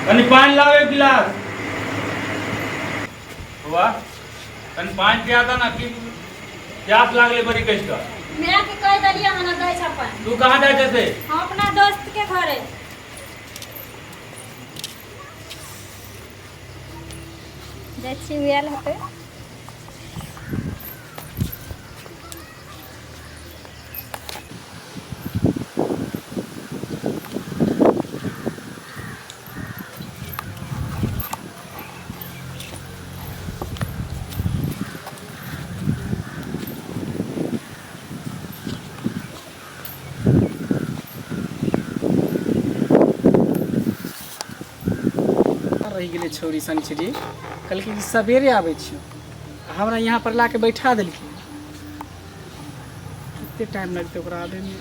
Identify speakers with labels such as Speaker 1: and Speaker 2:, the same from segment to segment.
Speaker 1: कनी पानी लाओ एक गिलास हुआ कनी पानी पिया था ना कि प्यास लागले बड़ी कष्ट
Speaker 2: मैं के कह दलिया मना दे छपन
Speaker 1: तू कहां जाते थे
Speaker 2: हम अपना दोस्त के घरे जाछि वेल हते
Speaker 3: रही गेलै छौरी शनिचरी कहलकै कि सवेरे आबै छियौ हमरा यहाँ पर लाके बैठा देलकै कते टाइम लगतै ओकरा आबैमे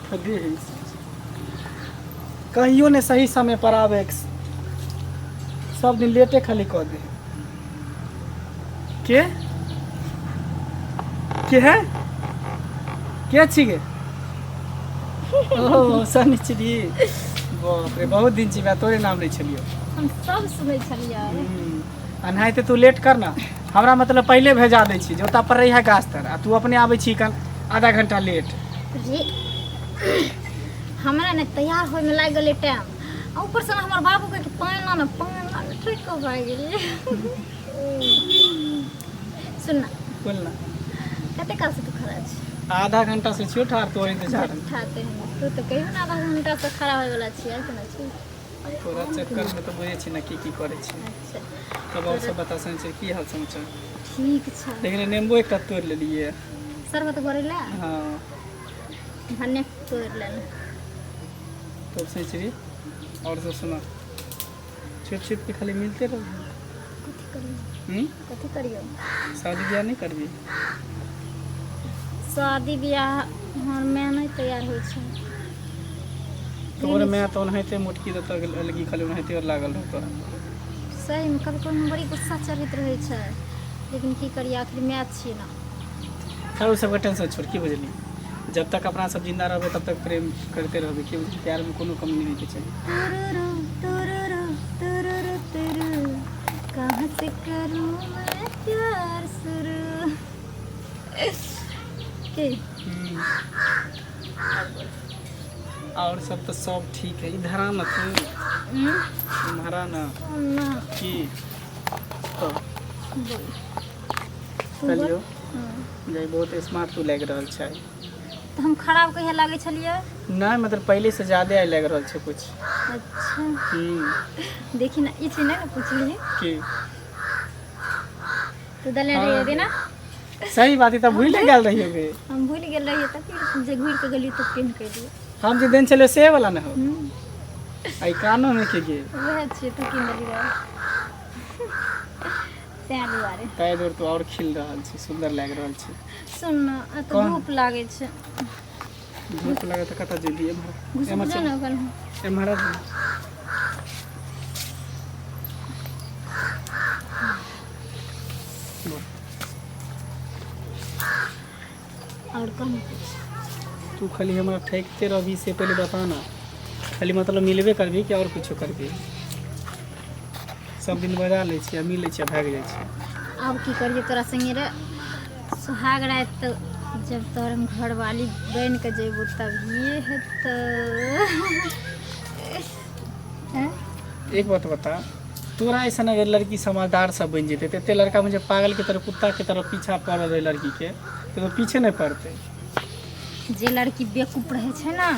Speaker 3: ठगे है कहियो ने सही समय पर आबै सब दिन लेटे खाली कह दे के है के छिके ओ शनिचरी बाप रे बहुत दिन छी तोरे नाम लै छलियो
Speaker 2: हम सब सुनै छलियै
Speaker 3: अनाहिते तू लेट कर ना हमरा मतलब पहले भेजा दै छी जो ओतऽ पर रही है गाछ तर आ तू अपने आबै छी कन आधा घंटा लेट
Speaker 2: रे हमरा ने तैयार होय में लाग गेलै टाइम आ ऊपर से हमर बाबू के पानी ना ठोक के भाग गेलै सुन ना
Speaker 3: बोल ना
Speaker 2: कते काल से तू खड़ा छी
Speaker 3: आधा घंटा से छियो ठार तोर इंतजार
Speaker 2: ठाते हैं तू तो कहियो ना आधा घंटा से खड़ा होय वाला छी ऐसे ना छी
Speaker 3: तोरा चक्कर में तो बुझे छी ना की करे छी
Speaker 2: अच्छा
Speaker 3: तब और सब बता सन की हाल समाचार
Speaker 2: ठीक छै
Speaker 3: लेकिन नींबू एक तोड़ लेलिए
Speaker 2: शरबत भरेला
Speaker 3: हां
Speaker 2: धन्य तोड़ लेना
Speaker 3: तो सेंचुरी और सब सुना छिप छिप के खाली मिलते रहो
Speaker 2: कथि करियो कथि करियो
Speaker 3: शादी ब्याह नहीं करबी
Speaker 2: शादी ब्याह हमर मैं नहीं तैयार होइ छै
Speaker 3: तोरे मैं तो ओनाहिते मुटकी देता लगी खाली ओनाहिते और लागल रह तोरा
Speaker 2: सही में कभी कभी बड़ी गुस्सा चढ़ित रहे छै लेकिन की करिए आखिर मैं छी ना
Speaker 3: खैर वो सब टेंशन छोड़ की बुझली जब तक अपना सब जिंदा रहबे तब तक प्रेम करते रहबे कि प्यार में कोनो कमी नहीं के चाहिए
Speaker 2: कहां से करूं मैं प्यार शुरू के
Speaker 3: और सब तो सब ठीक है इधर आना तू तुम्हारा ना
Speaker 2: ना
Speaker 3: की तो
Speaker 2: बोल
Speaker 3: चलियो जे बहुत स्मार्ट तू लग रहल छै
Speaker 2: तो हम खराब कहिया लागे छलिए
Speaker 3: नहीं मतलब पहले से ज्यादा आई लग रहल छै कुछ
Speaker 2: अच्छा देखी ना ई चीज नहीं पूछली
Speaker 3: की
Speaker 2: तू दले रही देना
Speaker 3: सही बात है तब भूल गेल रही होगे
Speaker 2: हम भूल गेल रही त फिर जे घूर के गली तो पिन कर दिए
Speaker 3: हम जे दिन चले से वाला न हो आई कानो में के गे
Speaker 2: वह छी तू किन दली रह तैं दुआरे
Speaker 3: ताय दूर तो और खिल रहल छी सुंदर लाग रहल छी
Speaker 2: सुन ना तो धूप लागे छै
Speaker 3: धूप लगे तो कता जेबी
Speaker 2: घुस जा ना कल
Speaker 3: एमहरा
Speaker 2: और कम
Speaker 3: तू खाली हमरा ठेकते रही से पहले बता ना खाली मतलब मिलबे करबी कि और कुछ करबी सब दिन बजा ले छी मिले छी भाग जाए छी
Speaker 2: अब की करिए तोरा संगे रे सुहाग रात तो जब तोर हम घर वाली बन के जेबू तब ये है तो
Speaker 3: एक बात बता तोरा ऐसा अगर लड़की समझदार सब बन जेते ते लड़का मुझे पागल की तरह कुत्ता की तरह पीछा पड़ रहे लड़की के तो पीछे नहीं पड़ते
Speaker 2: जे लड़की बेवकूफ रहे छै ना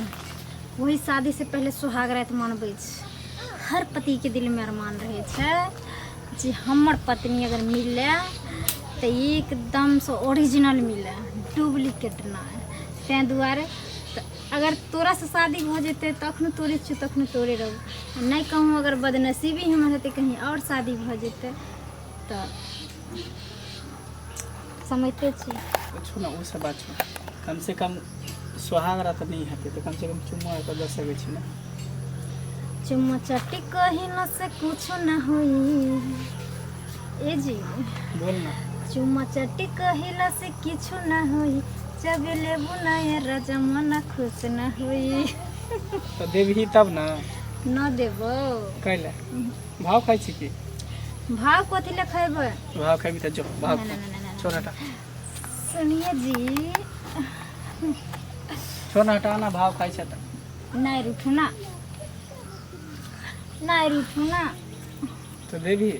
Speaker 2: वही शादी से पहले सुहाग रात मनबै छै हर पति के दिल में अरमान रहे छै जे हमर पत्नी अगर मिले तो एकदम से ओरिजिनल मिले डुप्लीकेट ना तैं दुआरे अगर तोरा से शादी हो जेते तखन तोरे छी तखन तोरे रहू नहीं कहूँ अगर बदनसीबी हमर हेतै कहीं और शादी भ जेते तो समझते छी
Speaker 3: कुछ ना वो सब बात कम से कम सुहाग रात नहीं हेतै तो कम से कम चुम्मा तो दे सकै छी ना
Speaker 2: चुम्मा चट्टी कहीं न से कुछ न होई ए जी
Speaker 3: बोल ना
Speaker 2: चुम्मा चट्टी कहिला से किछु न होई जब लेबू ना राजा मन खुश न होई
Speaker 3: तो देबही तब ना
Speaker 2: न देबो
Speaker 3: कैले भाव खाइ छी की
Speaker 2: भाव कथी ले खेबै
Speaker 3: भाव खाबी त जो भाव
Speaker 2: नहीं, नहीं, नहीं, नहीं,
Speaker 3: छोड़ हटा
Speaker 2: सुनिए जी
Speaker 3: छोड़ हटा ना भाव खाइ छ त
Speaker 2: नहीं रूठू ना नहीं रूठू ना
Speaker 3: तो देबही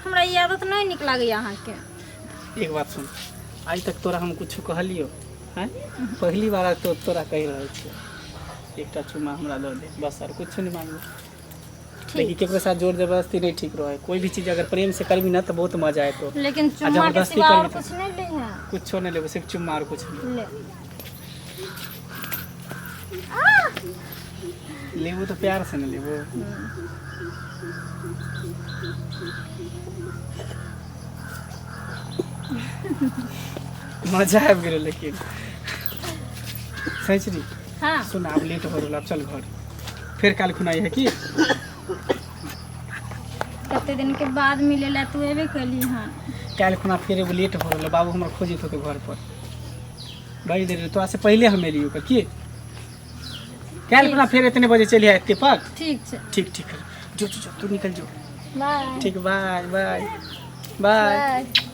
Speaker 2: हमरा ई आदत नहीं निक लागैए अहाँके
Speaker 3: एक बात सुन आज तक तोरा हम कुछ कहलियो हैं पहली बार तो तोरा कहि रहल छी एकटा चुमा हमरा दे दे बस और कुछ नहीं मांगू लेकिन केकरो साथ जोर जबरदस्ती नहीं ठीक रहे कोई भी चीज अगर प्रेम से करबी ना तो बहुत मजा आए तो
Speaker 2: लेकिन चुम्मा के
Speaker 3: जबरदस्ती
Speaker 2: सिवा और
Speaker 3: करबी
Speaker 2: कुछ नहीं ले हैं
Speaker 3: कुछ नहीं लेबो सिर्फ चुम्मा और कुछ नहीं
Speaker 2: ले
Speaker 3: लेबो तो प्यार से न लेबो मजा आबि गेलो लेकिन सही छी
Speaker 2: हाँ
Speaker 3: सुन अब लेट हो रहल अब चल घर फिर काल खुनाई है की
Speaker 2: कते दिन के बाद मिले ला तू एबे कली हन
Speaker 3: काल खुना फिर एगो लेट हो रहल बाबू हमरा खोजित होते घर पर बड़ी देर तो से पहले हम एलियो कर की काल खुना फिर इतने बजे चली आते पर
Speaker 2: ठीक छै
Speaker 3: ठीक ठीक जो जो जो तू निकल जो
Speaker 2: बाय
Speaker 3: ठीक बाय बाय बाय
Speaker 2: बाय